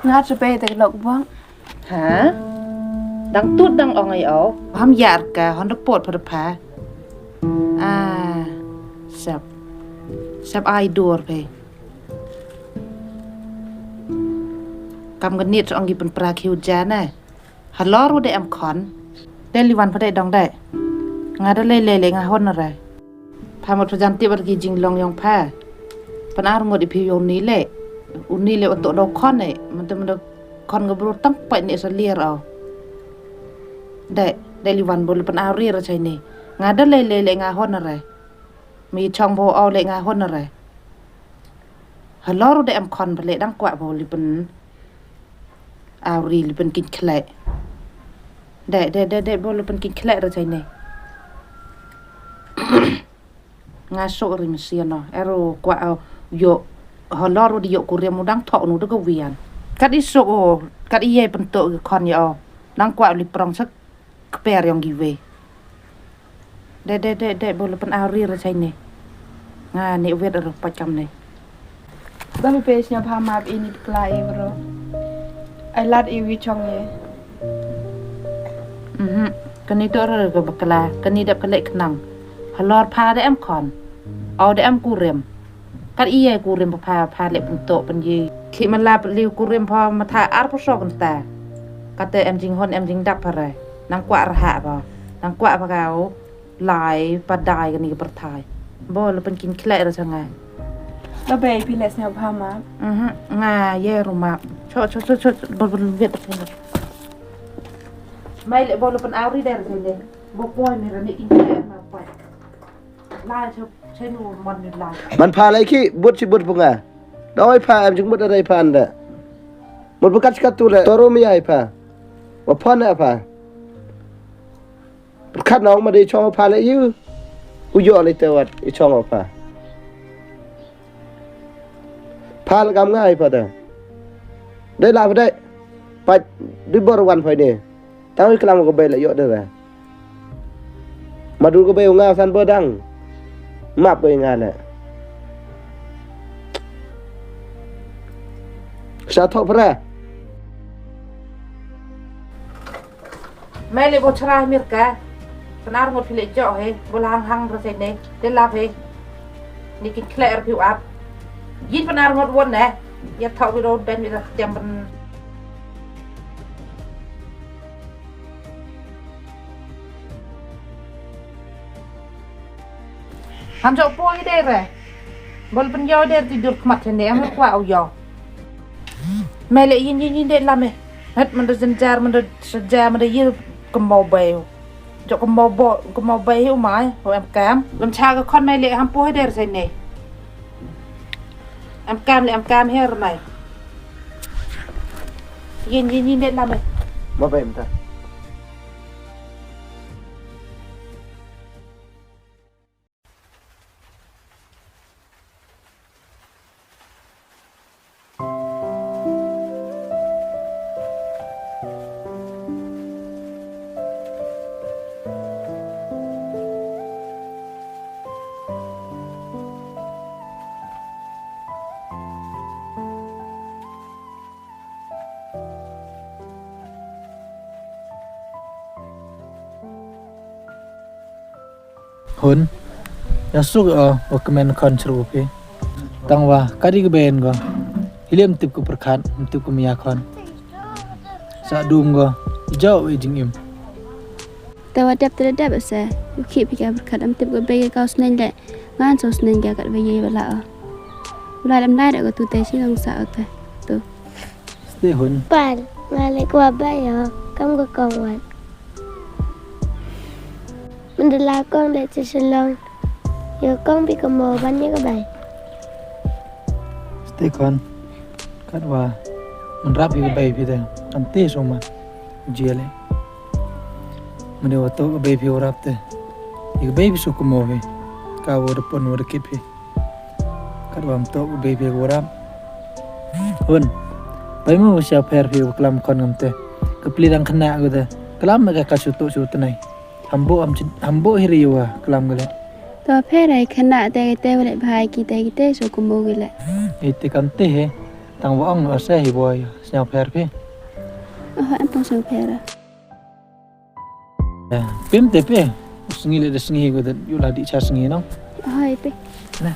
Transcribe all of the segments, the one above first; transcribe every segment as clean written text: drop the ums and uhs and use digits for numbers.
ngã cho bé tại lộc vắng hả đang tút đang ở ngày ảo ham giạt cả hắn được bột phật phá sắp sắp ai đùa về cầm cái nít ông ghi bên pra khiêu giá này hắn lo rồi để em khòn để livan phải để đong để ngã đã lê ngã hôn rồiพาหมดประจำที่บัดกี้จริงลองยองผ้าปนอารมณ์ดิพิวนี้แหละอุนี่เลยว่าตัวดอกคอนเนี่ยมันจะคอนกับบรูตั้งไปเนี่ยสเลียร์เอาได้ลิวันบนปนอารีอะไรใช่เนี่ยงาได้เลยงาฮอนอะไรมีช่องโบเอาเลยงาฮอนอะไรฮัลโหลรู้ได้แอมคอนไปเลยดังกว่าโบลิเป็นอารีลิเป็นกินแคลได้โบลิเป็นกินแคลอะไรใช่เนี่ยงาโซริมเซียนเอโรกว่าเอาโยฮอลลอร์ดิโยกุเรียมดังทอกนูดก็เวียนกัดอิโซกัดอีเย่เป็นโตคอนยอดังกว่าลิปรองสักเปรยองกีเวได้บอลเป็นอารีอะไรใช่เนี่ยงาเนเวดอะไรประจำเนี่ยบ้านไม่เป็นเนี่ยพามาอินิดกลายเองหรอไอลัดอีวิชองเนี่ยกันนี้ตัวอะไรกับบักลากันนี้ดับกันเล็กหนังฮัลโหลพาได้แอมคอนเอาได้แอมกูเรียมกัดอีเย่กูเรียมพาเล็บเป็นโตเป็นยีขีมันลาเรียวกูเรียมพอมาถ่ายอาร์พโซกันแต่กัดแต่แอมจริงฮอนแอมจริงดับอะไรนางกว่าระหะบ่นางกว่าพะเขาหลายปะดายกันนี่กับประทายบ่เราเป็นกินแคละเราจะไงแล้วเบย์พี่เลสเนี่ยพามางาเย่รุมาชดบนเวียดเลยไม่เลยบ่เราเป็นอารีเดอร์เลยบ่ป่วยมีระนี่กินแคละมาไปลายใช้หนูมันอยู่ลายมันพาอะไรขี้บุตรสิบุตรพงอ่ะดอยพาเอ็มจึงบุตรอะไรพานเด้อบุตรประกาศกัดตัวเลยตัวรู้ไม่ใหญ่พาว่าพ่อเนี่ยพาคัดน้องมาได้ช่องพาเลยยื้ออุยอะไรเตวัดอีช่องพาแล้วกำง่ายพอเด้อได้ลาไปได้ไปด้วยบริวันไปเนี่ยตั้งให้กลางก็เบลเลยเยอะเด้อมาดูก็เบลง่ายสันเบอร์ดังมาไปงานเนี่ยสาธุพระแม่เลยบชราเมียร์กาสนารหมดพิเลเจาะเฮบลางหังประเสริฐเนี่ยเดลาเฮนี่กินแคลร์ผิวอับยินพนารหมดวนเนี่ยยัดเท่าวิโรดเบนวิลาจำเป็นทำจบป่วยได้เลยบอลเป็นยอได้ติดดุดขมัดเฉยๆไม่กว่าเอายอแม่เลยยินได้ละไหมเฮ็ดมันจะสัญจรมันจะสัญจรมันจะยืดกำมอเบลจบกำมอบ่กำมอเบลหิวไหมหัวแอมแกมลำชาก็คอนแม่เลยทำป่วยได้ใช่ไหมแอมแกมเลยแอมแกมเฮ้ยอะไรยินได้ละไหมมาไปมั้ยHun, ya suka wakmen kontrol pe. Tangwa kadi ke ben go. Hilem tip ku perkat, tip ku miyakon. Sa dum go, jauh ejing im. Tawa dap terhadap asa. Ukip pikir perkat tip ku bagi kau senen le. Ngan so senen kat bagi bala. Ulah lam lai dak tu teh sing sa ta. Tu. Stay hun. Pan, ngalai ku abai ya. Kamu ke kawan. Mendelah con để chơi salon, giờ con bị cầm mồ bánh nhé các bạn. Stay con, cắt vào, mình rap cái baby đây, anh tê xong mà, chia lại, mình đều tổ cái baby rap đây, cái baby số cầm mồ về, cao vào được pon vào được kịp về, cắt vào tổ cái baby rap, hơn, bây giờ mình sẽ pair về kelam con ngam teh, kepilihan kena gitu, kelam mereka kasih tu này. Ambo hiriwa kelam gale. To phe rai khana te te wale bhai ki te so kumo gile. Ite kan te he. tang wa ong ase hi boy snyang pher phi em pong sang pera pim te pe sngi le sngi go da yu la di cha sngi no hai pe na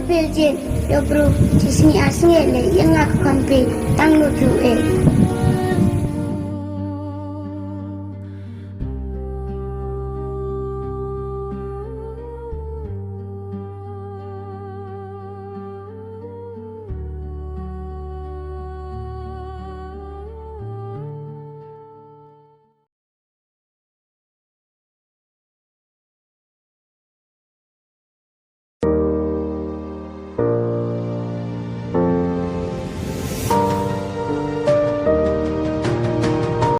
Peljen, yo bro, cisni asnge le yang ngak kon pe tang no tu